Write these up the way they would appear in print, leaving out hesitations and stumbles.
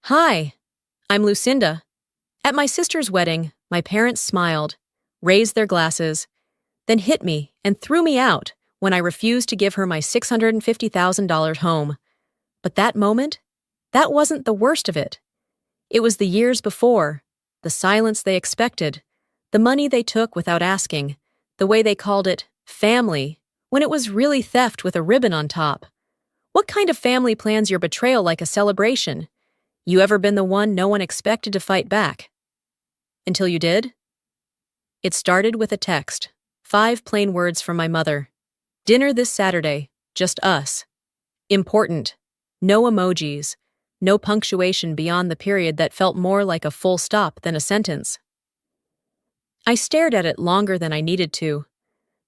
Hi, I'm Lucinda. At my sister's wedding, my parents smiled, raised their glasses, then hit me and threw me out when I refused to give her my $650,000 home. But that moment, that wasn't the worst of it. It was the years before, the silence they expected, the money they took without asking, the way they called it family, when it was really theft with a ribbon on top. What kind of family plans your betrayal like a celebration? You ever been the one no one expected to fight back? Until you did? It started with a text, 5 plain words from my mother. Dinner this Saturday, just us. Important. No emojis. No punctuation beyond the period that felt more like a full stop than a sentence. I stared at it longer than I needed to.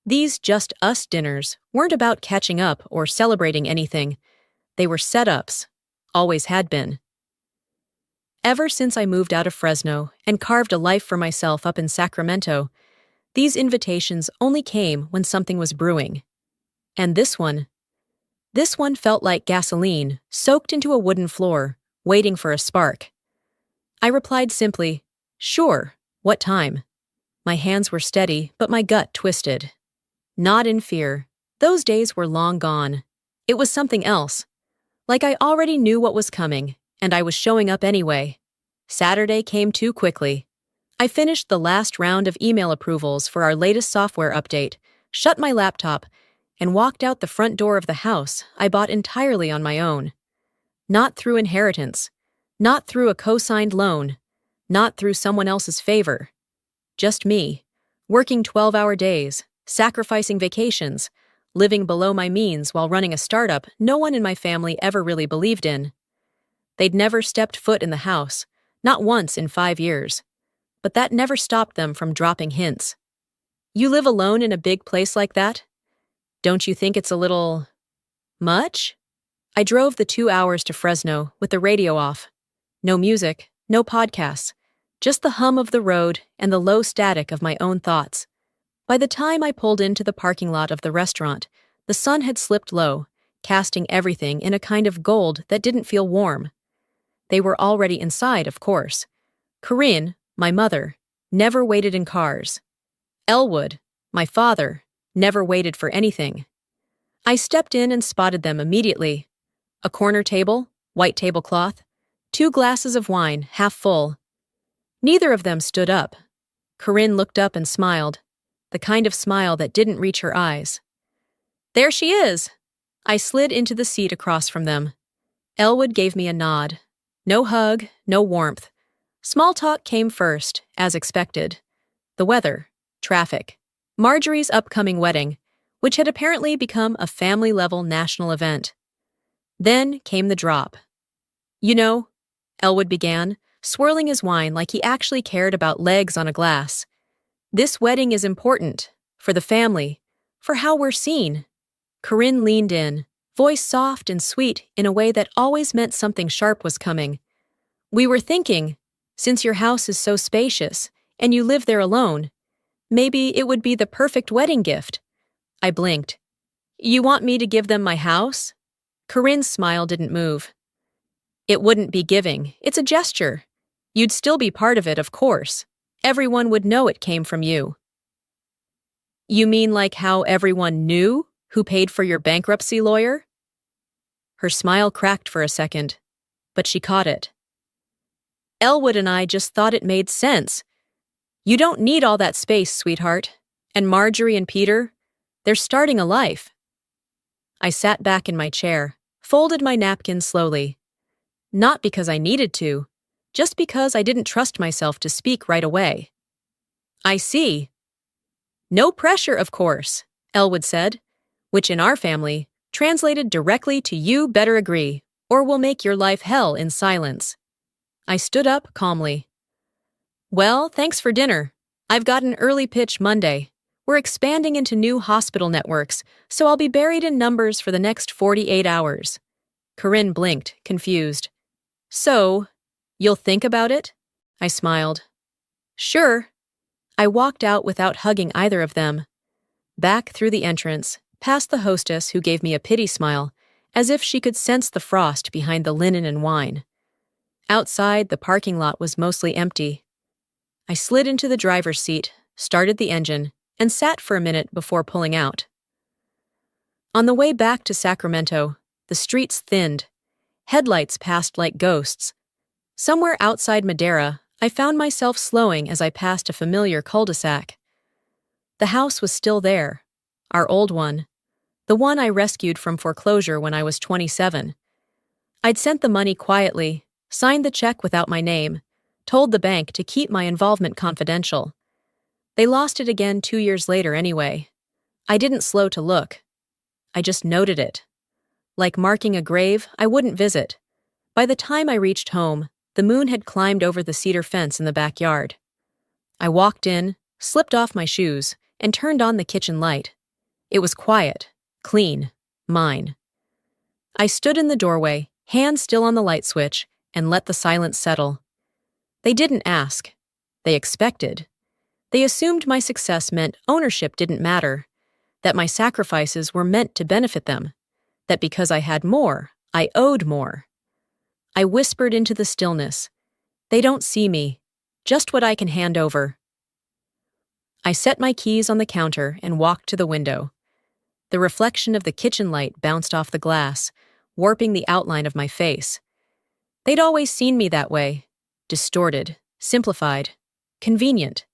These just us dinners weren't about catching up or celebrating anything. They were setups. Always had been. Ever since I moved out of Fresno and carved a life for myself up in Sacramento, these invitations only came when something was brewing. And this one felt like gasoline soaked into a wooden floor, waiting for a spark. I replied simply, "Sure, what time?" My hands were steady, but my gut twisted. Not in fear. Those days were long gone. It was something else. Like I already knew what was coming, and I was showing up anyway. Saturday came too quickly. I finished the last round of email approvals for our latest software update, shut my laptop, and walked out the front door of the house I bought entirely on my own. Not through inheritance, not through a co-signed loan, not through someone else's favor. Just me, working 12-hour days, sacrificing vacations, living below my means while running a startup no one in my family ever really believed in. They'd never stepped foot in the house, not once in 5 years. But that never stopped them from dropping hints. You live alone in a big place like that? Don't you think it's a little much? I drove the 2 hours to Fresno with the radio off. No music, no podcasts, just the hum of the road and the low static of my own thoughts. By the time I pulled into the parking lot of the restaurant, the sun had slipped low, casting everything in a kind of gold that didn't feel warm. They were already inside, of course. Corinne, my mother, never waited in cars. Elwood, my father, never waited for anything. I stepped in and spotted them immediately. A corner table, white tablecloth, 2 glasses of wine, half full. Neither of them stood up. Corinne looked up and smiled, the kind of smile that didn't reach her eyes. There she is! I slid into the seat across from them. Elwood gave me a nod. No hug, no warmth. Small talk came first, as expected. The weather, traffic, Marjorie's upcoming wedding, which had apparently become a family-level national event. Then came the drop. You know, Elwood began, swirling his wine like he actually cared about legs on a glass. This wedding is important, for the family, for how we're seen. Corinne leaned in, voice soft and sweet in a way that always meant something sharp was coming. We were thinking, since your house is so spacious and you live there alone, maybe it would be the perfect wedding gift. I blinked. You want me to give them my house? Corinne's smile didn't move. It wouldn't be giving. It's a gesture. You'd still be part of it, of course. Everyone would know it came from you. You mean like how everyone knew who paid for your bankruptcy lawyer? Her smile cracked for a second, but she caught it. Elwood and I just thought it made sense. You don't need all that space, sweetheart. And Marjorie and Peter, they're starting a life. I sat back in my chair, folded my napkin slowly. Not because I needed to, just because I didn't trust myself to speak right away. I see. No pressure, of course, Elwood said, which in our family translated directly to you better agree, or we'll make your life hell in silence. I stood up calmly. Well, thanks for dinner. I've got an early pitch Monday. We're expanding into new hospital networks, so I'll be buried in numbers for the next 48 hours. Corinne blinked, confused. So, you'll think about it? I smiled. Sure. I walked out without hugging either of them. Back through the entrance, past the hostess who gave me a pity smile, as if she could sense the frost behind the linen and wine. Outside, the parking lot was mostly empty. I slid into the driver's seat, started the engine, and sat for a minute before pulling out. On the way back to Sacramento, the streets thinned. Headlights passed like ghosts. Somewhere outside Madera, I found myself slowing as I passed a familiar cul-de-sac. The house was still there, our old one, the one I rescued from foreclosure when I was 27. I'd sent the money quietly, signed the check without my name, told the bank to keep my involvement confidential. They lost it again 2 years later anyway. I didn't slow to look. I just noted it. Like marking a grave I wouldn't visit. By the time I reached home, the moon had climbed over the cedar fence in the backyard. I walked in, slipped off my shoes, and turned on the kitchen light. It was quiet, clean, mine. I stood in the doorway, hand still on the light switch, and let the silence settle. They didn't ask. They expected. They assumed my success meant ownership didn't matter, that my sacrifices were meant to benefit them, that because I had more, I owed more. I whispered into the stillness. They don't see me, just what I can hand over. I set my keys on the counter and walked to the window. The reflection of the kitchen light bounced off the glass, warping the outline of my face. They'd always seen me that way, distorted, simplified, convenient.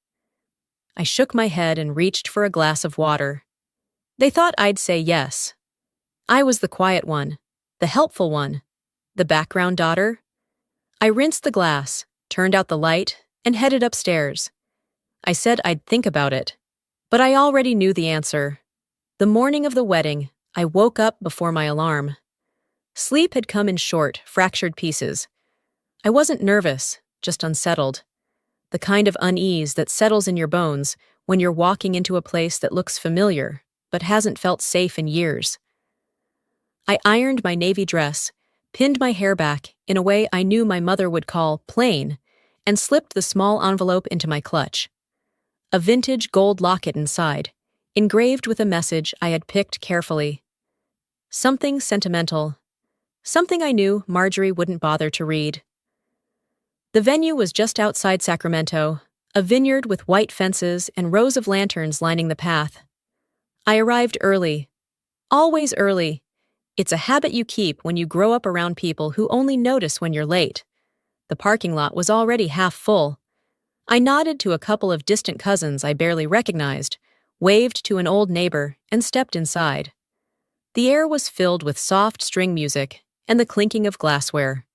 I shook my head and reached for a glass of water. They thought I'd say yes. I was the quiet one, the helpful one, the background daughter. I rinsed the glass, turned out the light, and headed upstairs. I said I'd think about it, but I already knew the answer. The morning of the wedding, I woke up before my alarm. Sleep had come in short, fractured pieces. I wasn't nervous, just unsettled. The kind of unease that settles in your bones when you're walking into a place that looks familiar, but hasn't felt safe in years. I ironed my navy dress, pinned my hair back in a way I knew my mother would call plain, and slipped the small envelope into my clutch. A vintage gold locket inside, engraved with a message I had picked carefully. Something sentimental. Something I knew Marjorie wouldn't bother to read. The venue was just outside Sacramento, a vineyard with white fences and rows of lanterns lining the path. I arrived early. Always early. It's a habit you keep when you grow up around people who only notice when you're late. The parking lot was already half full. I nodded to a couple of distant cousins I barely recognized, waved to an old neighbor, and stepped inside. The air was filled with soft string music and the clinking of glassware.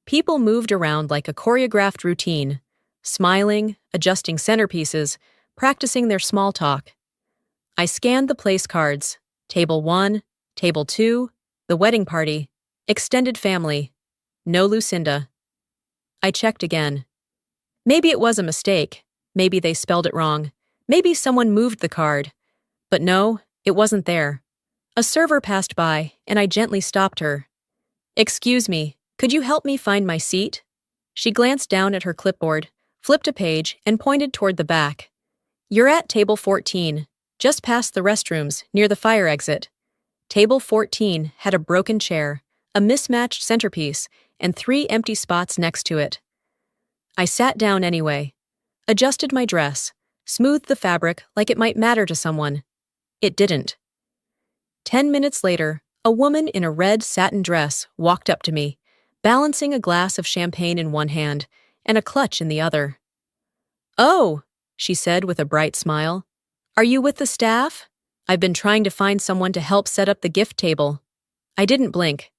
People moved around like a choreographed routine, smiling, adjusting centerpieces, practicing their small talk. I scanned the place cards: Table 1, Table 2, the wedding party, extended family, no Lucinda. I checked again. Maybe it was a mistake. Maybe they spelled it wrong. Maybe someone moved the card. But no, it wasn't there. A server passed by, and I gently stopped her. "Excuse me, could you help me find my seat?" She glanced down at her clipboard, flipped a page, and pointed toward the back. "You're at Table 14, just past the restrooms, near the fire exit." Table 14 had a broken chair, a mismatched centerpiece, and 3 empty spots next to it. I sat down anyway, adjusted my dress, smoothed the fabric like it might matter to someone. It didn't. 10 minutes later, a woman in a red satin dress walked up to me, balancing a glass of champagne in one hand and a clutch in the other. "Oh," she said with a bright smile. "Are you with the staff? I've been trying to find someone to help set up the gift table." I didn't blink.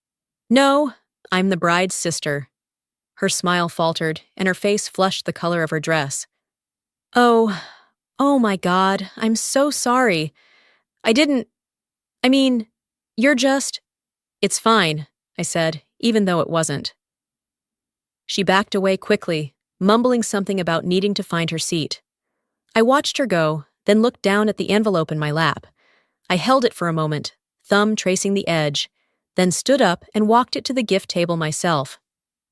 "No, I'm the bride's sister." Her smile faltered, and her face flushed the color of her dress. Oh my God, I'm so sorry. You're just—" "It's fine," I said, even though it wasn't. She backed away quickly, mumbling something about needing to find her seat. I watched her go, then looked down at the envelope in my lap. I held it for a moment, thumb tracing the edge, then stood up and walked it to the gift table myself.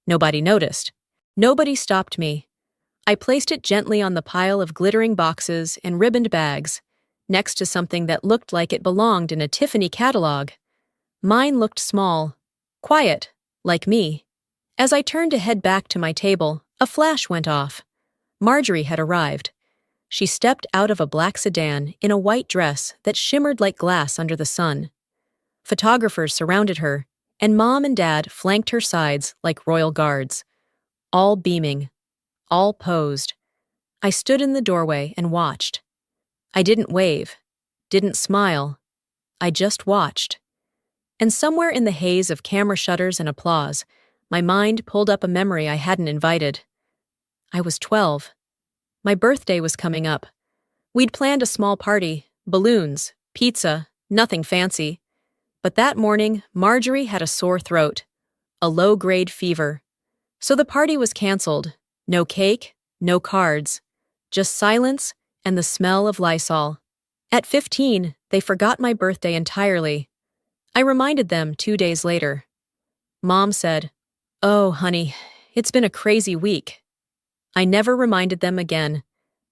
Nobody noticed. Nobody stopped me. I placed it gently on the pile of glittering boxes and ribboned bags, next to something that looked like it belonged in a Tiffany catalog. Mine looked small, quiet, like me, As I turned to head back to my table, a flash went off. Marjorie had arrived. She stepped out of a black sedan in a white dress that shimmered like glass under the sun. Photographers surrounded her, and Mom and Dad flanked her sides like royal guards. All beaming, all posed. I stood in the doorway and watched. I didn't wave, didn't smile. I just watched. And somewhere in the haze of camera shutters and applause, my mind pulled up a memory I hadn't invited. I was 12. My birthday was coming up. We'd planned a small party, balloons, pizza, nothing fancy. But that morning, Marjorie had a sore throat, a low-grade fever. So the party was canceled. No cake, no cards, just silence and the smell of Lysol. At 15, they forgot my birthday entirely. I reminded them 2 days later. Mom said, "Oh, honey, it's been a crazy week." I never reminded them again.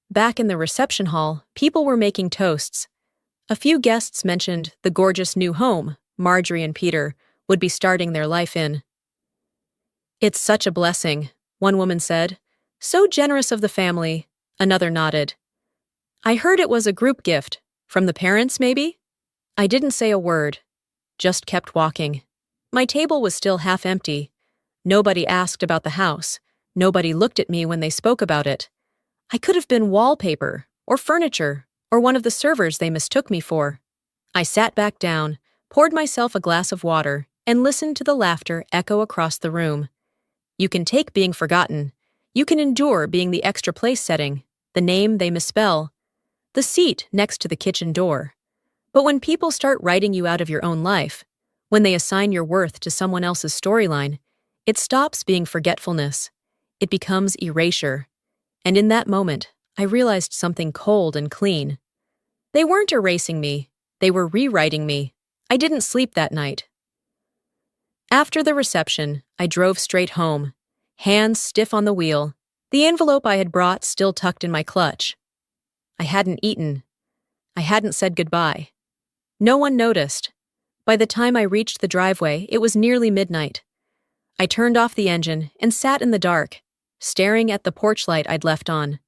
Back in the reception hall, people were making toasts. A few guests mentioned the gorgeous new home Marjorie and Peter would be starting their life in. "It's such a blessing," one woman said. "So generous of the family," another nodded. "I heard it was a group gift. From the parents, maybe?" I didn't say a word, just kept walking. My table was still half empty. Nobody asked about the house. Nobody looked at me when they spoke about it. I could have been wallpaper, or furniture, or one of the servers they mistook me for. I sat back down, poured myself a glass of water, and listened to the laughter echo across the room. You can take being forgotten. You can endure being the extra place setting, the name they misspell, the seat next to the kitchen door. But when people start writing you out of your own life, when they assign your worth to someone else's storyline, it stops being forgetfulness. It becomes erasure. And in that moment, I realized something cold and clean. They weren't erasing me. They were rewriting me. I didn't sleep that night. After the reception, I drove straight home, hands stiff on the wheel, the envelope I had brought still tucked in my clutch. I hadn't eaten. I hadn't said goodbye. No one noticed. By the time I reached the driveway, it was nearly midnight. I turned off the engine and sat in the dark, staring at the porch light I'd left on.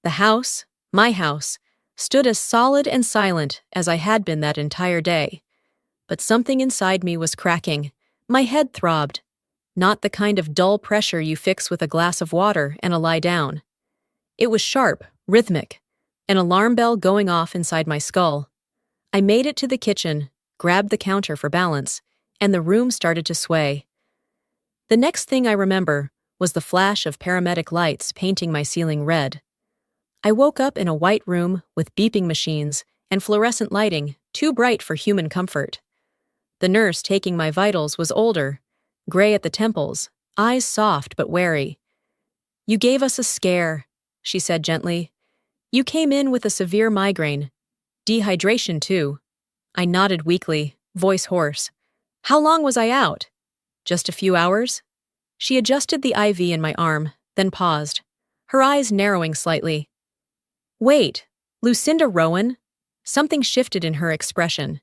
The house, my house, stood as solid and silent as I had been that entire day. But something inside me was cracking. My head throbbed. Not the kind of dull pressure you fix with a glass of water and a lie down. It was sharp, rhythmic, an alarm bell going off inside my skull. I made it to the kitchen, grabbed the counter for balance, and the room started to sway. The next thing I remember was the flash of paramedic lights painting my ceiling red. I woke up in a white room with beeping machines and fluorescent lighting too bright for human comfort. The nurse taking my vitals was older, gray at the temples, eyes soft but wary. "You gave us a scare," she said gently. "You came in with a severe migraine. Dehydration, too." I nodded weakly, voice hoarse. "How long was I out?" "Just a few hours." She adjusted the IV in my arm, then paused, her eyes narrowing slightly. "Wait, Lucinda Rowan?" Something shifted in her expression.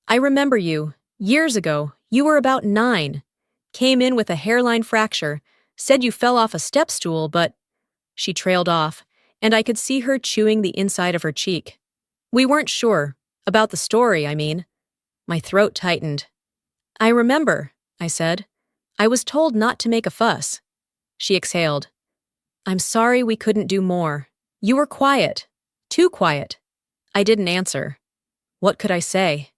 "I remember you. Years ago, you were about 9. Came in with a hairline fracture, said you fell off a step stool, but—" She trailed off, and I could see her chewing the inside of her cheek. "We weren't sure. About the story, I mean." My throat tightened. "I remember," I said. "I was told not to make a fuss." She exhaled. "I'm sorry we couldn't do more. You were quiet. Too quiet." I didn't answer. What could I say?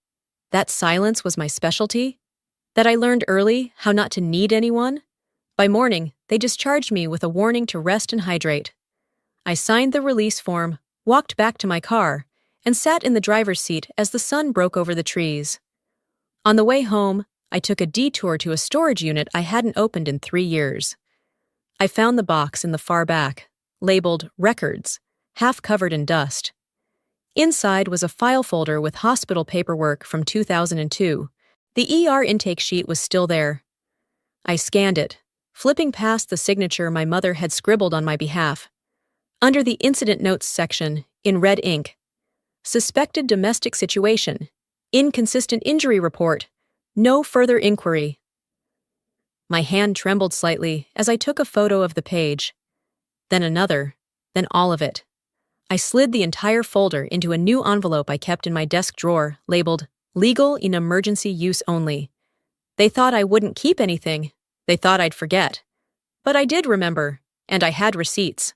That silence was my specialty? That I learned early how not to need anyone? By morning, they discharged me with a warning to rest and hydrate. I signed the release form, walked back to my car, and sat in the driver's seat as the sun broke over the trees. On the way home, I took a detour to a storage unit I hadn't opened in 3 years. I found the box in the far back, labeled Records, half covered in dust. Inside was a file folder with hospital paperwork from 2002. The ER intake sheet was still there. I scanned it, flipping past the signature my mother had scribbled on my behalf. Under the incident notes section, in red ink, "Suspected domestic situation. Inconsistent injury report. No further inquiry." My hand trembled slightly as I took a photo of the page. Then another, then all of it. I slid the entire folder into a new envelope I kept in my desk drawer, labeled Legal in Emergency Use Only. They thought I wouldn't keep anything. They thought I'd forget. But I did remember, and I had receipts.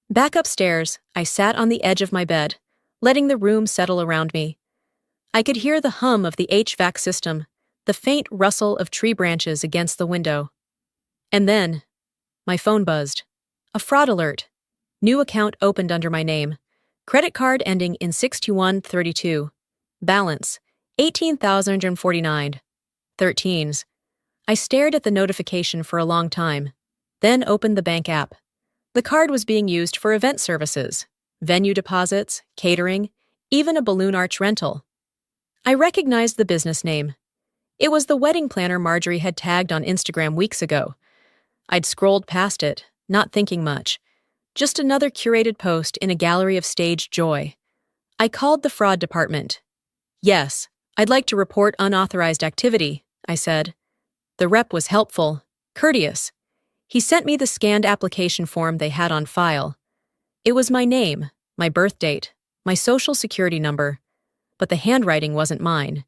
Back upstairs, I sat on the edge of my bed, letting the room settle around me. I could hear the hum of the HVAC system, the faint rustle of tree branches against the window. And then, my phone buzzed. A fraud alert. New account opened under my name. Credit card ending in 62132. Balance, 18,049. 13s. I stared at the notification for a long time, then opened the bank app. The card was being used for event services, venue deposits, catering, even a balloon arch rental. I recognized the business name. It was the wedding planner Marjorie had tagged on Instagram weeks ago. I'd scrolled past it, not thinking much. Just another curated post in a gallery of staged joy. I called the fraud department. "Yes, I'd like to report unauthorized activity," I said. The rep was helpful, courteous. He sent me the scanned application form they had on file. It was my name, my birth date, my social security number, but the handwriting wasn't mine.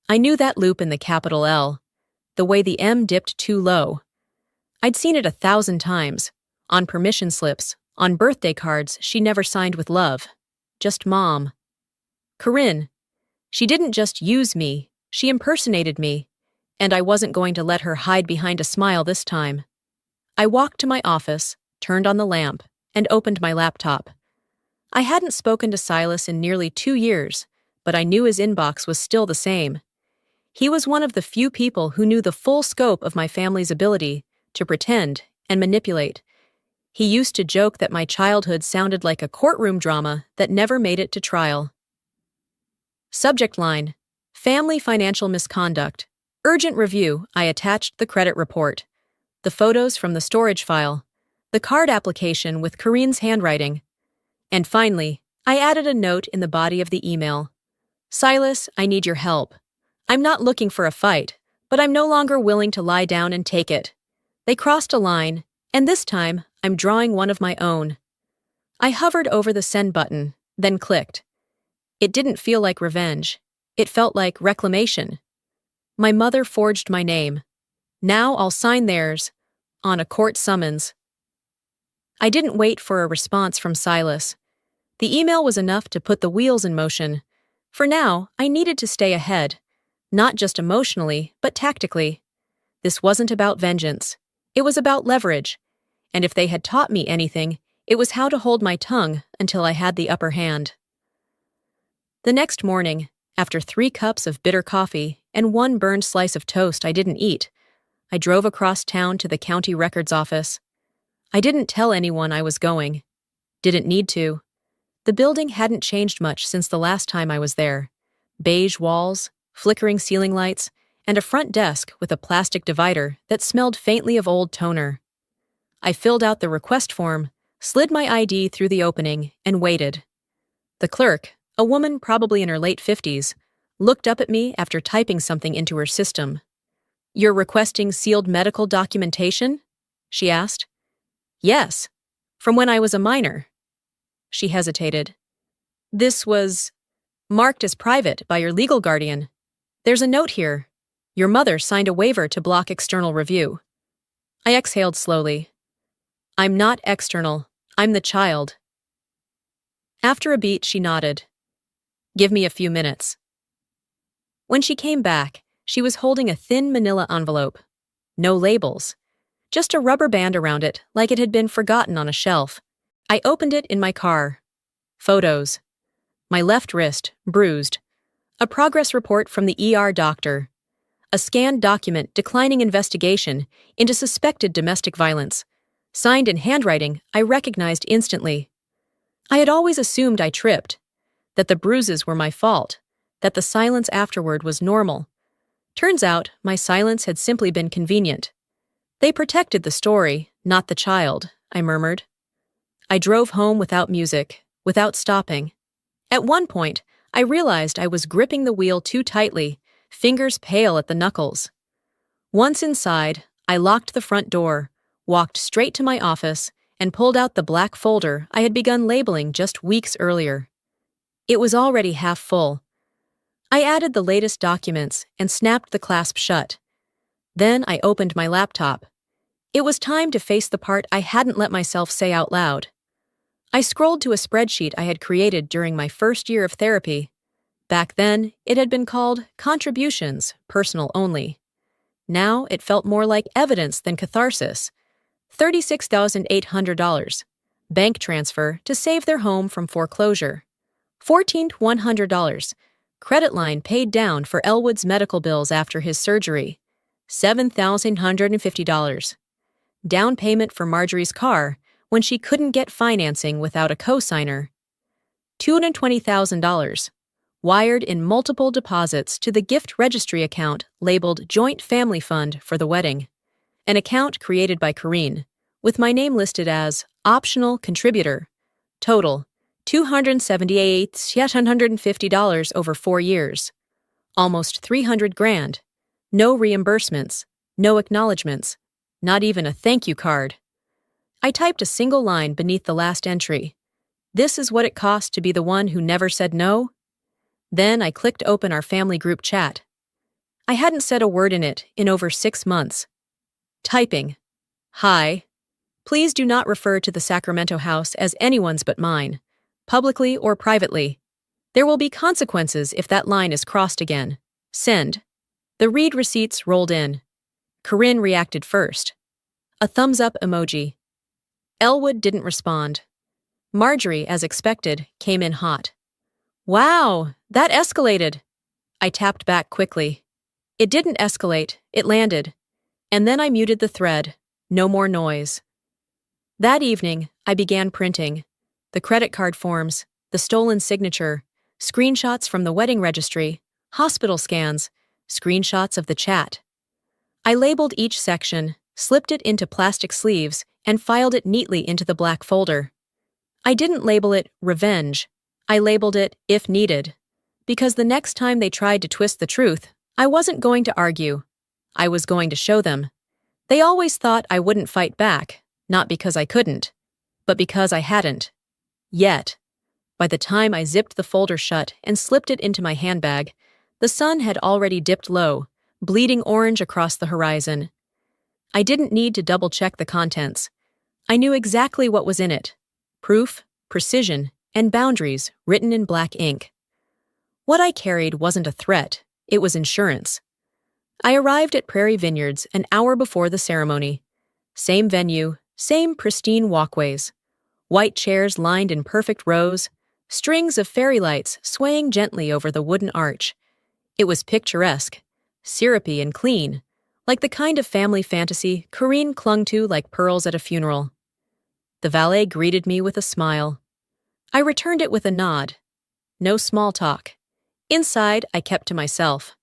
I knew that loop in the capital L, the way the M dipped too low. I'd seen it 1,000 times, on permission slips, on birthday cards she never signed with love. Just Mom. Corinne. She didn't just use me, she impersonated me, and I wasn't going to let her hide behind a smile this time. I walked to my office, turned on the lamp, and opened my laptop. I hadn't spoken to Silas in nearly 2 years, but I knew his inbox was still the same. He was one of the few people who knew the full scope of my family's ability to pretend and manipulate. He used to joke that my childhood sounded like a courtroom drama that never made it to trial. Subject line: Family financial misconduct. Urgent review. I attached the credit report, the photos from the storage file, the card application with Corinne's handwriting. And finally, I added a note in the body of the email. Silas, I need your help. I'm not looking for a fight, but I'm no longer willing to lie down and take it. They crossed a line, and this time, I'm drawing one of my own. I hovered over the send button, then clicked. It didn't feel like revenge. It felt like reclamation. My mother forged my name. Now I'll sign theirs, on a court summons. I didn't wait for a response from Silas. The email was enough to put the wheels in motion. For now, I needed to stay ahead, not just emotionally, but tactically. This wasn't about vengeance. It was about leverage. And if they had taught me anything, it was how to hold my tongue until I had the upper hand. The next morning, after 3 cups of bitter coffee and 1 burned slice of toast I didn't eat, I drove across town to the county records office. I didn't tell anyone I was going. Didn't need to. The building hadn't changed much since the last time I was there. Beige walls, flickering ceiling lights, and a front desk with a plastic divider that smelled faintly of old toner. I filled out the request form, slid my ID through the opening, and waited. The clerk, a woman probably in her late 50s, looked up at me after typing something into her system. "You're requesting sealed medical documentation?" she asked. "Yes, from when I was a minor." She hesitated. "This was marked as private by your legal guardian. There's a note here. Your mother signed a waiver to block external review." I exhaled slowly. "I'm not external. I'm the child." After a beat, she nodded. "Give me a few minutes." When she came back, she was holding a thin manila envelope. No labels. Just a rubber band around it, like it had been forgotten on a shelf. I opened it in my car. Photos. My left wrist, bruised. A progress report from the ER doctor. A scanned document declining investigation into suspected domestic violence. Signed in handwriting I recognized instantly. I had always assumed I tripped, that the bruises were my fault, that the silence afterward was normal. Turns out my silence had simply been convenient. They protected the story, not the child, I murmured. I drove home without music, without stopping. At one point, I realized I was gripping the wheel too tightly, fingers pale at the knuckles. Once inside, I locked the front door, walked straight to my office, and pulled out the black folder I had begun labeling just weeks earlier. It was already half full. I added the latest documents and snapped the clasp shut. Then I opened my laptop. It was time to face the part I hadn't let myself say out loud. I scrolled to a spreadsheet I had created during my first year of therapy. Back then, it had been called Contributions, Personal Only. Now it felt more like evidence than catharsis. $36,800. Bank transfer to save their home from foreclosure. $1,400. Credit line paid down for Elwood's medical bills after his surgery. $7,150. Down payment for Marjorie's car when she couldn't get financing without a co-signer. $220,000. Wired in multiple deposits to the gift registry account labeled Joint Family Fund for the wedding. An account created by Corrine, with my name listed as Optional Contributor. Total, $278,750 over 4 years. Almost $300,000. No reimbursements, no acknowledgments, not even a thank you card. I typed a single line beneath the last entry. This is what it cost to be the one who never said no? Then I clicked open our family group chat. I hadn't said a word in it in over 6 months. Typing. Hi. Please do not refer to the Sacramento house as anyone's but mine, publicly or privately. There will be consequences if that line is crossed again. Send. The read receipts rolled in. Corrine reacted first. A thumbs up emoji. Elwood didn't respond. Marjorie, as expected, came in hot. Wow, that escalated. I tapped back quickly. It didn't escalate, it landed. And then I muted the thread. No more noise. That evening, I began printing. The credit card forms, the stolen signature, screenshots from the wedding registry, hospital scans, screenshots of the chat. I labeled each section, slipped it into plastic sleeves, and filed it neatly into the black folder. I didn't label it revenge. I labeled it if needed. Because the next time they tried to twist the truth, I wasn't going to argue. I was going to show them. They always thought I wouldn't fight back, not because I couldn't, but because I hadn't. Yet. By the time I zipped the folder shut and slipped it into my handbag, the sun had already dipped low, bleeding orange across the horizon. I didn't need to double-check the contents. I knew exactly what was in it. Proof, precision, and boundaries written in black ink. What I carried wasn't a threat, it was insurance. I arrived at Prairie Vineyards an hour before the ceremony. Same venue, same pristine walkways. White chairs lined in perfect rows, strings of fairy lights swaying gently over the wooden arch. It was picturesque, syrupy and clean, like the kind of family fantasy Corrine clung to like pearls at a funeral. The valet greeted me with a smile. I returned it with a nod. No small talk. Inside, I kept to myself.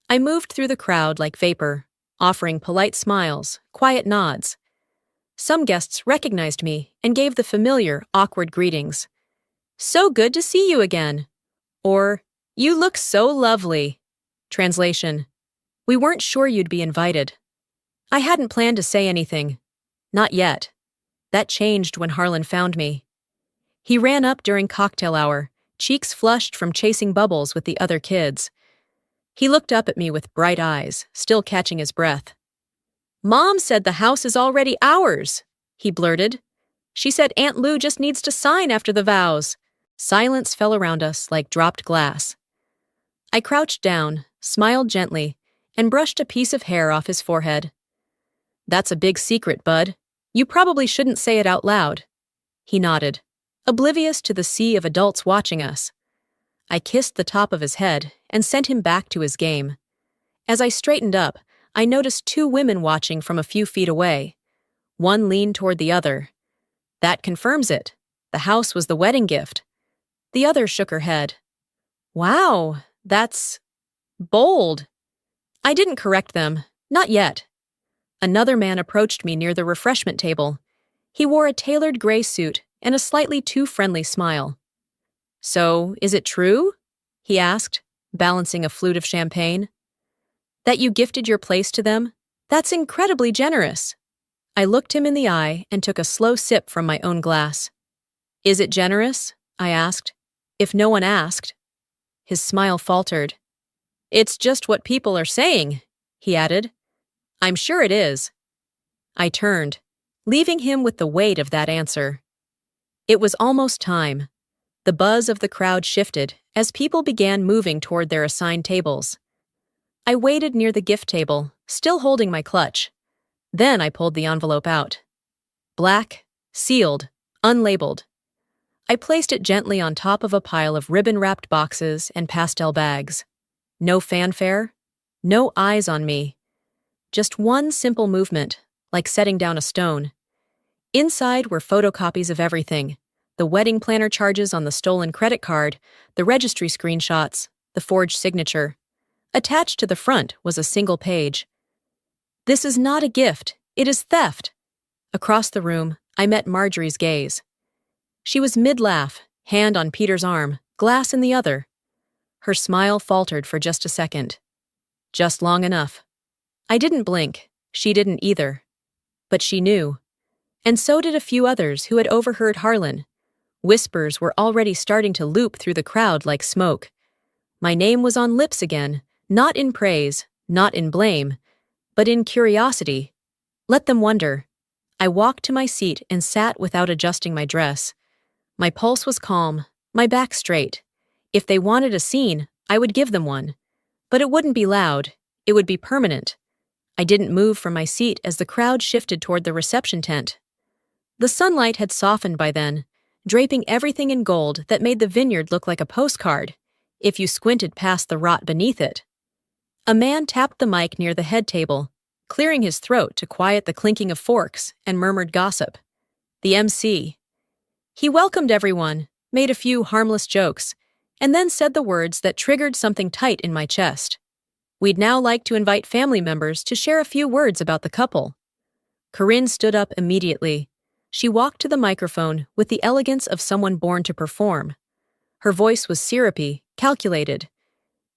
I moved through the crowd like vapor, offering polite smiles, quiet nods. Some guests recognized me and gave the familiar, awkward greetings. So good to see you again. Or, you look so lovely. Translation. We weren't sure you'd be invited. I hadn't planned to say anything. Not yet. That changed when Harlan found me. He ran up during cocktail hour, cheeks flushed from chasing bubbles with the other kids. He looked up at me with bright eyes, still catching his breath. Mom said the house is already ours, he blurted. She said Aunt Lou just needs to sign after the vows. Silence fell around us like dropped glass. I crouched down, smiled gently, and brushed a piece of hair off his forehead. That's a big secret, bud. You probably shouldn't say it out loud. He nodded, oblivious to the sea of adults watching us. I kissed the top of his head and sent him back to his game. As I straightened up, I noticed 2 women watching from a few feet away. One leaned toward the other. That confirms it. The house was the wedding gift. The other shook her head. Wow, that's bold. I didn't correct them, not yet. Another man approached me near the refreshment table. He wore a tailored gray suit and a slightly too friendly smile. So, is it true? He asked, balancing a flute of champagne. That you gifted your place to them? That's incredibly generous. I looked him in the eye and took a slow sip from my own glass. Is it generous? I asked. If no one asked. His smile faltered. It's just what people are saying, he added. I'm sure it is. I turned, leaving him with the weight of that answer. It was almost time. The buzz of the crowd shifted as people began moving toward their assigned tables. I waited near the gift table, still holding my clutch. Then I pulled the envelope out. Black, sealed, unlabeled. I placed it gently on top of a pile of ribbon-wrapped boxes and pastel bags. No fanfare, no eyes on me. Just one simple movement, like setting down a stone. Inside were photocopies of everything: the wedding planner charges on the stolen credit card, the registry screenshots, the forged signature. Attached to the front was a single page. This is not a gift, it is theft. Across the room, I met Marjorie's gaze. She was mid-laugh, hand on Peter's arm, glass in the other. Her smile faltered for just a second. Just long enough. I didn't blink, she didn't either. But she knew. And so did a few others who had overheard Harlan. Whispers were already starting to loop through the crowd like smoke. My name was on lips again, not in praise, not in blame, but in curiosity. Let them wonder. I walked to my seat and sat without adjusting my dress. My pulse was calm, my back straight. If they wanted a scene, I would give them one. But it wouldn't be loud, it would be permanent. I didn't move from my seat as the crowd shifted toward the reception tent. The sunlight had softened by then, draping everything in gold that made the vineyard look like a postcard, if you squinted past the rot beneath it. A man tapped the mic near the head table, clearing his throat to quiet the clinking of forks and murmured gossip. The MC. He welcomed everyone, made a few harmless jokes, and then said the words that triggered something tight in my chest. We'd now like to invite family members to share a few words about the couple. Corinne stood up immediately. She walked to the microphone with the elegance of someone born to perform. Her voice was syrupy, calculated.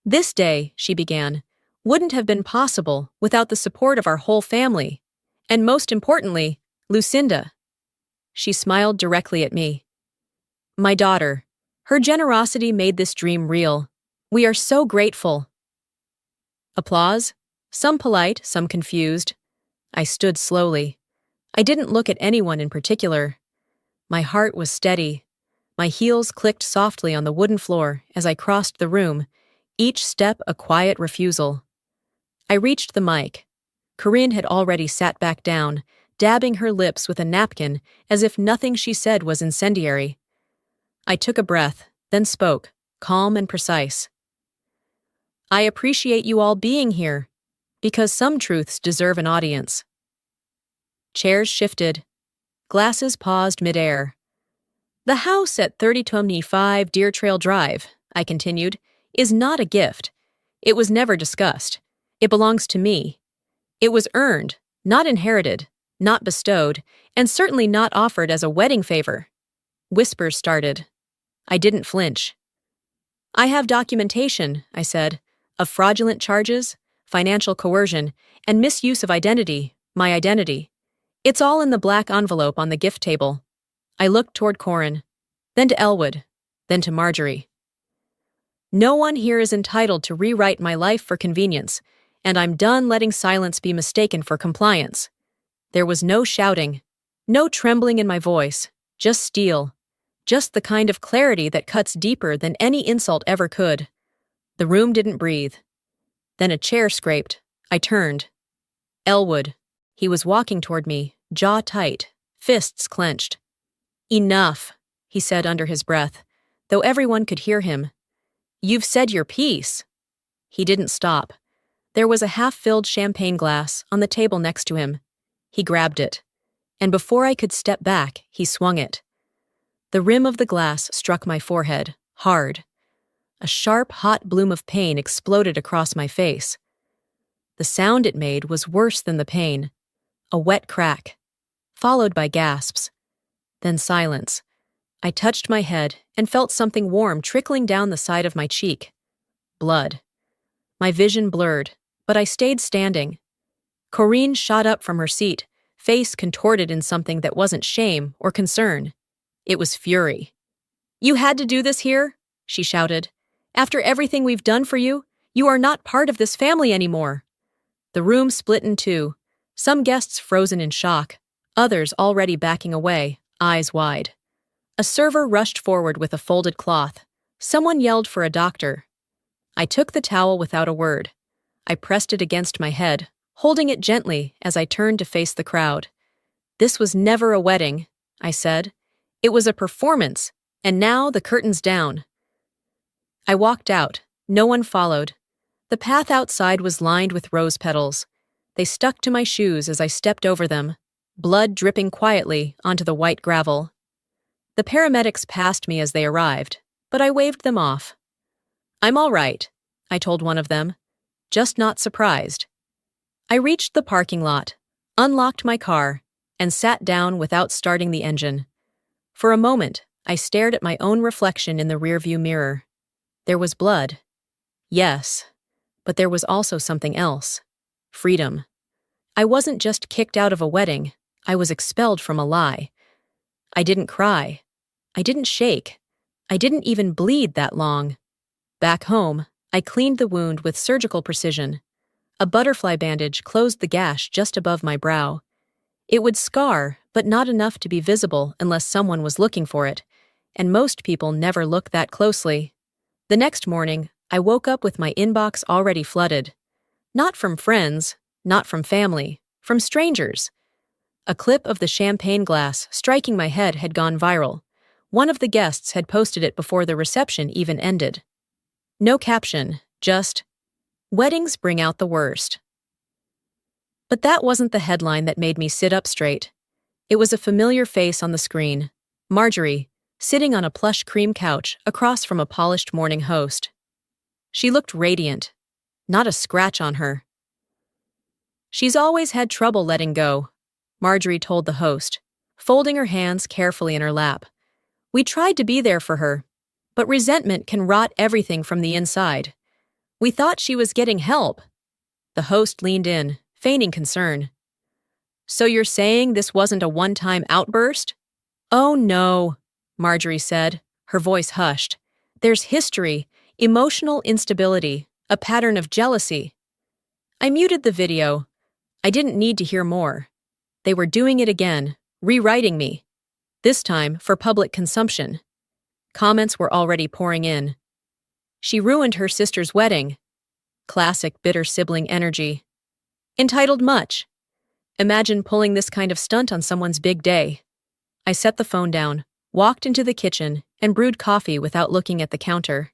This day, she began, wouldn't have been possible without the support of our whole family. And most importantly, Lucinda. She smiled directly at me. My daughter. Her generosity made this dream real. We are so grateful. Applause? Some polite, some confused. I stood slowly. I didn't look at anyone in particular. My heart was steady. My heels clicked softly on the wooden floor as I crossed the room, each step a quiet refusal. I reached the mic. Corinne had already sat back down, dabbing her lips with a napkin as if nothing she said was incendiary. I took a breath, then spoke, calm and precise. I appreciate you all being here, because some truths deserve an audience. Chairs shifted. Glasses paused midair. The house at 3025 Deer Trail Drive, I continued, is not a gift. It was never discussed. It belongs to me. It was earned, not inherited, not bestowed, and certainly not offered as a wedding favor. Whispers started. I didn't flinch. I have documentation, I said, of fraudulent charges, financial coercion, and misuse of identity, my identity. It's all in the black envelope on the gift table. I looked toward Corinne, then to Elwood, then to Marjorie. No one here is entitled to rewrite my life for convenience, and I'm done letting silence be mistaken for compliance. There was no shouting, no trembling in my voice, just steel, just the kind of clarity that cuts deeper than any insult ever could. The room didn't breathe. Then a chair scraped. I turned. Elwood. He was walking toward me, jaw tight, fists clenched. Enough, he said under his breath, though everyone could hear him. You've said your piece. He didn't stop. There was a half-filled champagne glass on the table next to him. He grabbed it, and before I could step back, he swung it. The rim of the glass struck my forehead, hard. A sharp, hot bloom of pain exploded across my face. The sound it made was worse than the pain. A wet crack, followed by gasps. Then silence. I touched my head and felt something warm trickling down the side of my cheek. Blood. My vision blurred, but I stayed standing. Corinne shot up from her seat, face contorted in something that wasn't shame or concern. It was fury. "You had to do this here?" she shouted. "After everything we've done for you, you are not part of this family anymore." The room split in two, some guests frozen in shock, others already backing away, eyes wide. A server rushed forward with a folded cloth. Someone yelled for a doctor. I took the towel without a word. I pressed it against my head, holding it gently as I turned to face the crowd. "This was never a wedding," I said. "It was a performance, and now the curtain's down." I walked out. No one followed. The path outside was lined with rose petals. They stuck to my shoes as I stepped over them, blood dripping quietly onto the white gravel. The paramedics passed me as they arrived, but I waved them off. "I'm all right," I told one of them, "just not surprised." I reached the parking lot, unlocked my car, and sat down without starting the engine. For a moment, I stared at my own reflection in the rearview mirror. There was blood. Yes, but there was also something else. Freedom. I wasn't just kicked out of a wedding, I was expelled from a lie. I didn't cry. I didn't shake. I didn't even bleed that long. Back home, I cleaned the wound with surgical precision. A butterfly bandage closed the gash just above my brow. It would scar, but not enough to be visible unless someone was looking for it, and most people never look that closely. The next morning, I woke up with my inbox already flooded. Not from friends, not from family, from strangers. A clip of the champagne glass striking my head had gone viral. One of the guests had posted it before the reception even ended. No caption, just, "Weddings bring out the worst." But that wasn't the headline that made me sit up straight. It was a familiar face on the screen, Marjorie, sitting on a plush cream couch across from a polished morning host. She looked radiant, not a scratch on her. "She's always had trouble letting go," Marjorie told the host, folding her hands carefully in her lap. "We tried to be there for her, but resentment can rot everything from the inside. We thought she was getting help." The host leaned in, feigning concern. "So you're saying this wasn't a one-time outburst?" "Oh no," Marjorie said, her voice hushed. "There's history, emotional instability, a pattern of jealousy." I muted the video. I didn't need to hear more. They were doing it again, rewriting me. This time for public consumption. Comments were already pouring in. "She ruined her sister's wedding." Classic bitter sibling energy. "Entitled much." Imagine pulling this kind of stunt on someone's big day. I set the phone down, walked into the kitchen, and brewed coffee without looking at the counter.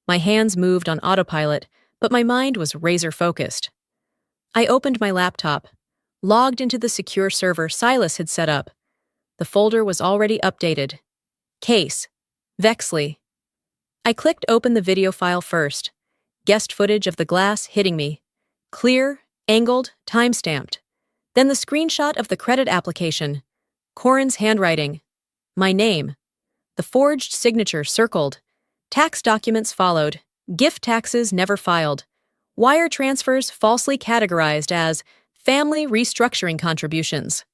My hands moved on autopilot, but my mind was razor-focused. I opened my laptop, logged into the secure server Silas had set up. The folder was already updated. Case. Vexley. I clicked open the video file first. Guest footage of the glass hitting me. Clear, angled, time-stamped. Then the screenshot of the credit application. Corinne's handwriting. My name. The forged signature circled. Tax documents followed. Gift taxes never filed. Wire transfers falsely categorized as family restructuring contributions.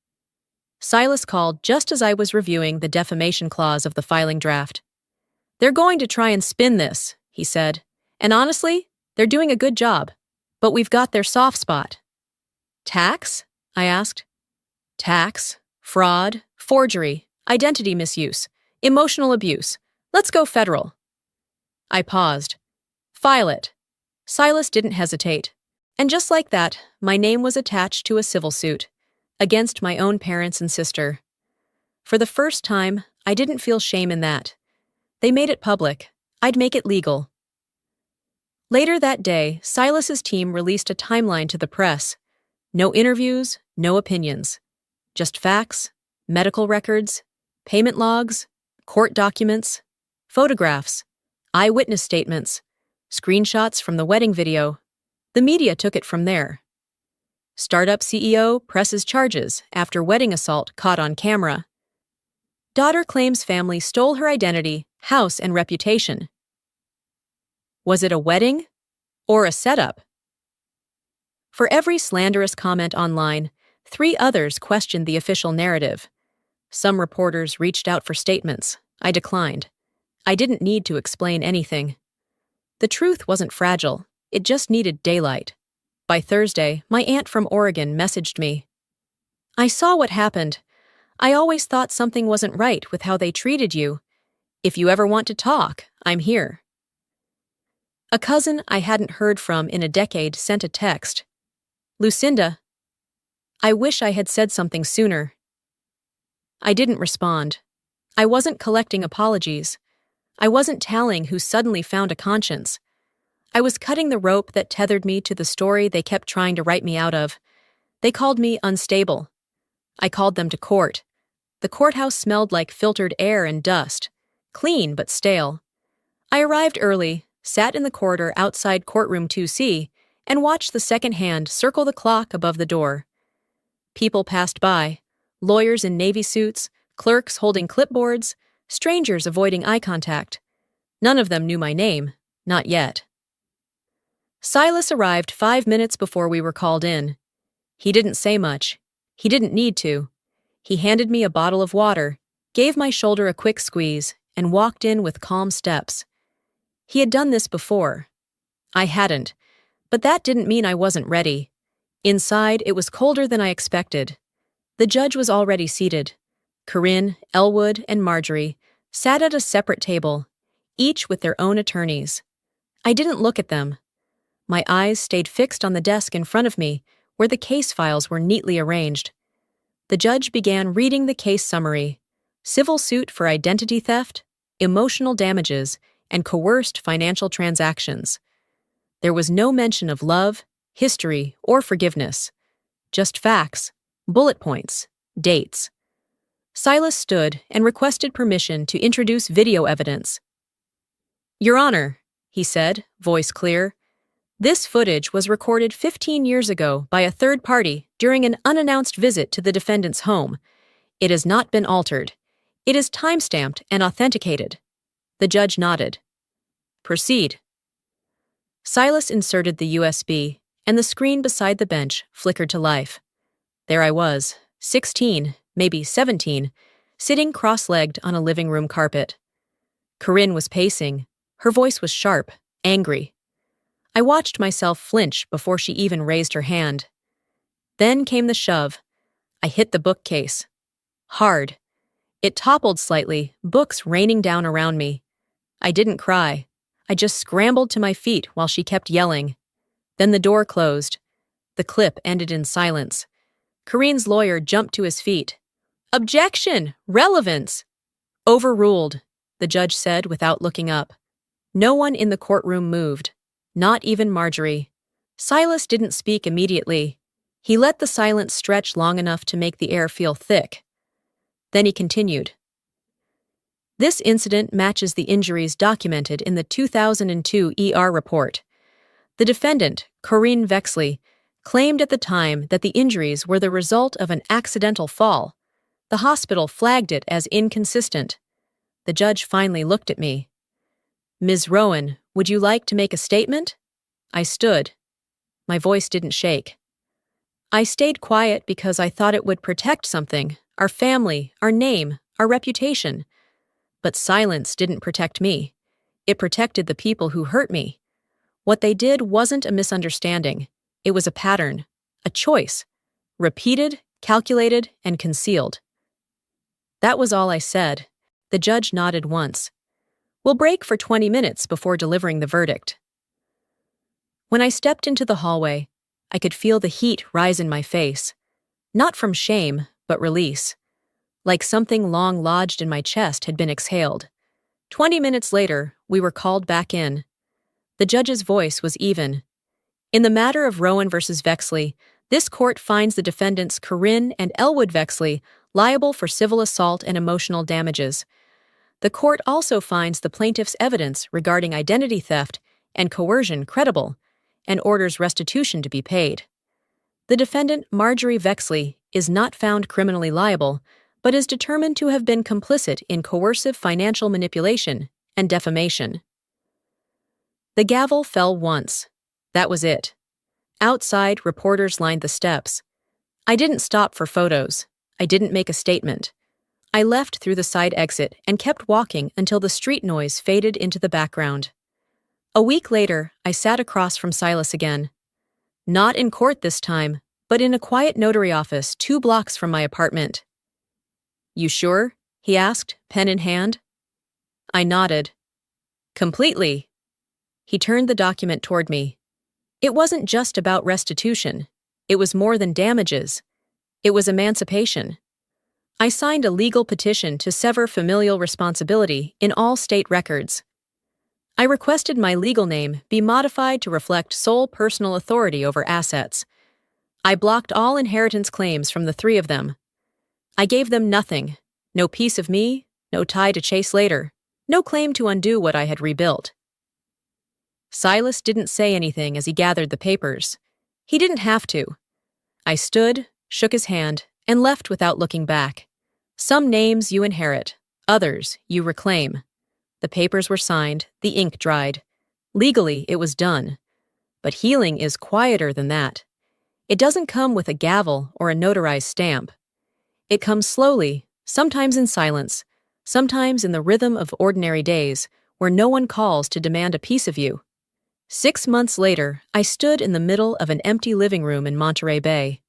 Silas called just as I was reviewing the defamation clause of the filing draft. "They're going to try and spin this," he said. "And honestly, they're doing a good job. But we've got their soft spot." "Tax?" I asked. "Tax, fraud, forgery, identity misuse, emotional abuse. Let's go federal." I paused. "File it." Silas didn't hesitate. And just like that, my name was attached to a civil suit, against my own parents and sister. For the first time, I didn't feel shame in that. They made it public. I'd make it legal. Later that day, Silas's team released a timeline to the press. No interviews, no opinions. Just facts, medical records, payment logs, court documents, photographs, eyewitness statements, screenshots from the wedding video. The media took it from there. Startup CEO presses charges after wedding assault caught on camera. Daughter claims family stole her identity, house, and reputation. Was it a wedding or a setup? For every slanderous comment online, 3 others questioned the official narrative. Some reporters reached out for statements. I declined. I didn't need to explain anything. The truth wasn't fragile. It just needed daylight. By Thursday, my aunt from Oregon messaged me. "I saw what happened. I always thought something wasn't right with how they treated you. If you ever want to talk, I'm here." A cousin I hadn't heard from in a decade sent a text. "Lucinda, I wish I had said something sooner." I didn't respond. I wasn't collecting apologies. I wasn't telling who suddenly found a conscience. I was cutting the rope that tethered me to the story they kept trying to write me out of. They called me unstable. I called them to court. The courthouse smelled like filtered air and dust, clean but stale. I arrived early, sat in the corridor outside courtroom 2C, and watched the second hand circle the clock above the door. People passed by, lawyers in navy suits, clerks holding clipboards, strangers avoiding eye contact. None of them knew my name, not yet. Silas arrived 5 minutes before we were called in. He didn't say much. He didn't need to. He handed me a bottle of water, gave my shoulder a quick squeeze, and walked in with calm steps. He had done this before. I hadn't, but that didn't mean I wasn't ready. Inside, it was colder than I expected. The judge was already seated. Corinne, Elwood, and Marjorie sat at a separate table, each with their own attorneys. I didn't look at them. My eyes stayed fixed on the desk in front of me, where the case files were neatly arranged. The judge began reading the case summary: civil suit for identity theft, emotional damages, and coerced financial transactions. There was no mention of love, history, or forgiveness. Just facts, bullet points, dates. Silas stood and requested permission to introduce video evidence. "Your Honor," he said, voice clear, "this footage was recorded 15 years ago by a third party during an unannounced visit to the defendant's home. It has not been altered. It is time-stamped and authenticated." The judge nodded. "Proceed." Silas inserted the USB, and the screen beside the bench flickered to life. There I was, 16, maybe 17, sitting cross-legged on a living room carpet. Corinne was pacing. Her voice was sharp, angry. I watched myself flinch before she even raised her hand. Then came the shove. I hit the bookcase. Hard. It toppled slightly, books raining down around me. I didn't cry. I just scrambled to my feet while she kept yelling. Then the door closed. The clip ended in silence. Corinne's lawyer jumped to his feet. "Objection! Relevance!" "Overruled," the judge said without looking up. No one in the courtroom moved. Not even Marjorie. Silas didn't speak immediately. He let the silence stretch long enough to make the air feel thick. Then he continued. "This incident matches the injuries documented in the 2002 ER report. The defendant, Corinne Vexley, claimed at the time that the injuries were the result of an accidental fall. The hospital flagged it as inconsistent." The judge finally looked at me. "Ms. Rowan, would you like to make a statement?" I stood. My voice didn't shake. "I stayed quiet because I thought it would protect something, our family, our name, our reputation. But silence didn't protect me. It protected the people who hurt me. What they did wasn't a misunderstanding. It was a pattern, a choice, repeated, calculated, and concealed." That was all I said. The judge nodded once. "We'll break for 20 minutes before delivering the verdict." When I stepped into the hallway, I could feel the heat rise in my face. Not from shame, but release. Like something long lodged in my chest had been exhaled. 20 minutes later, we were called back in. The judge's voice was even. "In the matter of Rowan versus Vexley, this court finds the defendants Corinne and Elwood Vexley liable for civil assault and emotional damages. The court also finds the plaintiff's evidence regarding identity theft and coercion credible, and orders restitution to be paid. The defendant, Marjorie Vexley, is not found criminally liable, but is determined to have been complicit in coercive financial manipulation and defamation." The gavel fell once. That was it. Outside, reporters lined the steps. I didn't stop for photos. I didn't make a statement. I left through the side exit and kept walking until the street noise faded into the background. A week later, I sat across from Silas again. Not in court this time, but in a quiet notary office 2 blocks from my apartment. "You sure?" he asked, pen in hand. I nodded. "Completely." He turned the document toward me. It wasn't just about restitution. It was more than damages. It was emancipation. I signed a legal petition to sever familial responsibility in all state records. I requested my legal name be modified to reflect sole personal authority over assets. I blocked all inheritance claims from the 3 of them. I gave them nothing, no piece of me, no tie to chase later, no claim to undo what I had rebuilt. Silas didn't say anything as he gathered the papers. He didn't have to. I stood, shook his hand, and left without looking back. Some names you inherit, others you reclaim. The papers were signed, the ink dried. Legally, it was done. But healing is quieter than that. It doesn't come with a gavel or a notarized stamp. It comes slowly, sometimes in silence, sometimes in the rhythm of ordinary days, where no one calls to demand a piece of you. 6 months later, I stood in the middle of an empty living room in Monterey Bay.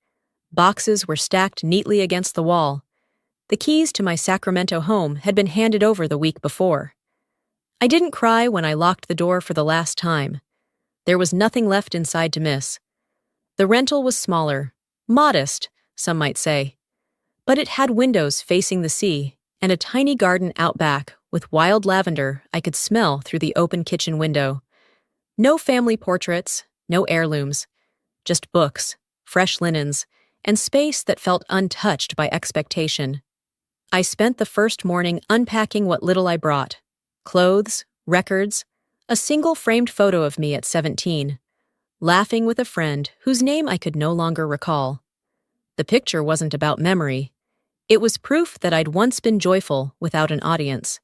Boxes were stacked neatly against the wall. The keys to my Sacramento home had been handed over the week before. I didn't cry when I locked the door for the last time. There was nothing left inside to miss. The rental was smaller, modest, some might say. But it had windows facing the sea and a tiny garden out back with wild lavender I could smell through the open kitchen window. No family portraits, no heirlooms, just books, fresh linens, and space that felt untouched by expectation. I spent the first morning unpacking what little I brought: clothes, records, a single framed photo of me at 17, laughing with a friend whose name I could no longer recall. The picture wasn't about memory. It was proof that I'd once been joyful without an audience.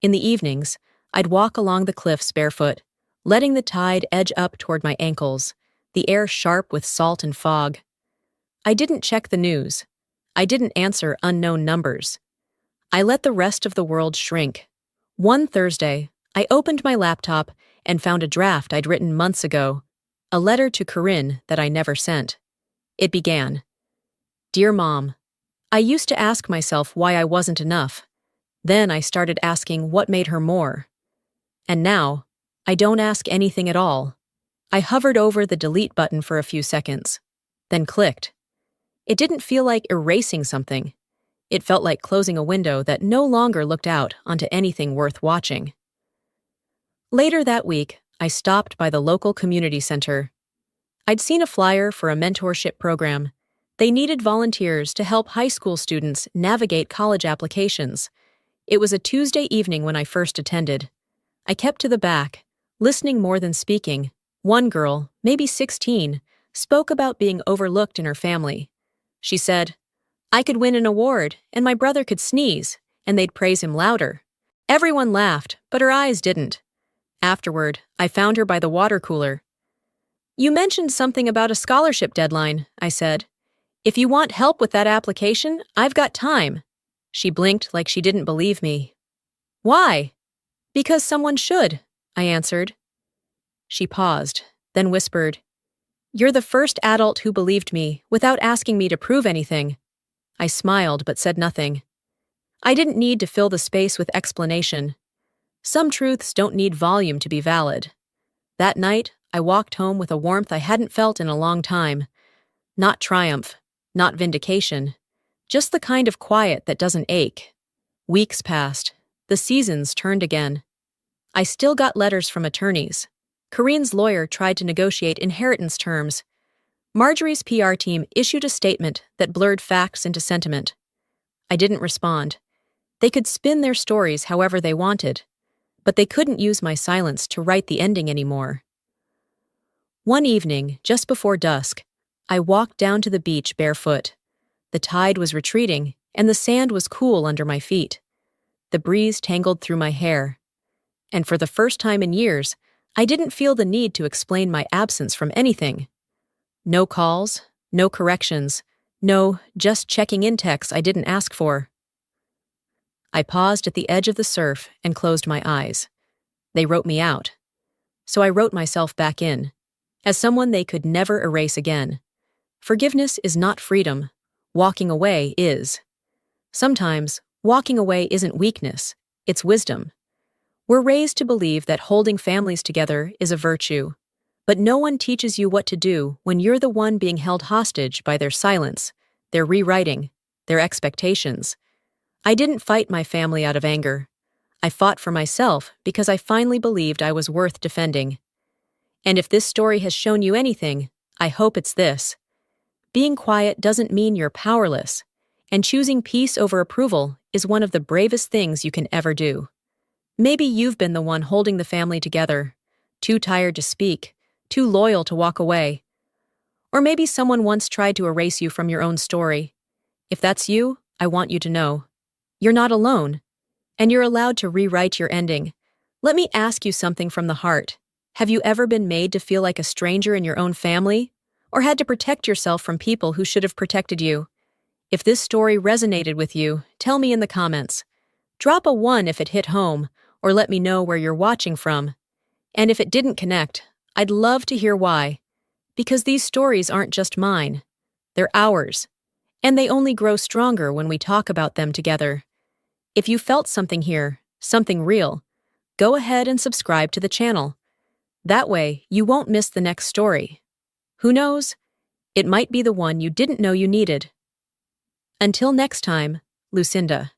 In the evenings, I'd walk along the cliffs barefoot, letting the tide edge up toward my ankles, the air sharp with salt and fog. I didn't check the news. I didn't answer unknown numbers. I let the rest of the world shrink. One Thursday, I opened my laptop and found a draft I'd written months ago, a letter to Corinne that I never sent. It began, "Dear Mom, I used to ask myself why I wasn't enough. Then I started asking what made her more. And now, I don't ask anything at all." I hovered over the delete button for a few seconds, then clicked. It didn't feel like erasing something. It felt like closing a window that no longer looked out onto anything worth watching. Later that week, I stopped by the local community center. I'd seen a flyer for a mentorship program. They needed volunteers to help high school students navigate college applications. It was a Tuesday evening when I first attended. I kept to the back, listening more than speaking. One girl, maybe 16, spoke about being overlooked in her family. She said, "I could win an award, and my brother could sneeze, and they'd praise him louder." Everyone laughed, but her eyes didn't. Afterward, I found her by the water cooler. "You mentioned something about a scholarship deadline," I said. "If you want help with that application, I've got time." She blinked like she didn't believe me. "Why?" "Because someone should," I answered. She paused, then whispered, "You're the first adult who believed me without asking me to prove anything." I smiled but said nothing. I didn't need to fill the space with explanation. Some truths don't need volume to be valid. That night, I walked home with a warmth I hadn't felt in a long time. Not triumph, not vindication, just the kind of quiet that doesn't ache. Weeks passed. The seasons turned again. I still got letters from attorneys. Corinne's lawyer tried to negotiate inheritance terms. Marjorie's PR team issued a statement that blurred facts into sentiment. I didn't respond. They could spin their stories however they wanted, but they couldn't use my silence to write the ending anymore. One evening, just before dusk, I walked down to the beach barefoot. The tide was retreating, and the sand was cool under my feet. The breeze tangled through my hair. And for the first time in years, I didn't feel the need to explain my absence from anything. No calls, no corrections, no just checking in texts I didn't ask for. I paused at the edge of the surf and closed my eyes. They wrote me out. So I wrote myself back in, as someone they could never erase again. Forgiveness is not freedom. Walking away is. Sometimes, walking away isn't weakness, it's wisdom. We're raised to believe that holding families together is a virtue, but no one teaches you what to do when you're the one being held hostage by their silence, their rewriting, their expectations. I didn't fight my family out of anger. I fought for myself because I finally believed I was worth defending. And if this story has shown you anything, I hope it's this. Being quiet doesn't mean you're powerless, and choosing peace over approval is one of the bravest things you can ever do. Maybe you've been the one holding the family together, too tired to speak, too loyal to walk away. Or maybe someone once tried to erase you from your own story. If that's you, I want you to know. You're not alone, and you're allowed to rewrite your ending. Let me ask you something from the heart. Have you ever been made to feel like a stranger in your own family? Or had to protect yourself from people who should have protected you? If this story resonated with you, tell me in the comments. Drop a 1 if it hit home, or let me know where you're watching from. And if it didn't connect, I'd love to hear why. Because these stories aren't just mine. They're ours. And they only grow stronger when we talk about them together. If you felt something here, something real, go ahead and subscribe to the channel. That way, you won't miss the next story. Who knows? It might be the one you didn't know you needed. Until next time, Lucinda.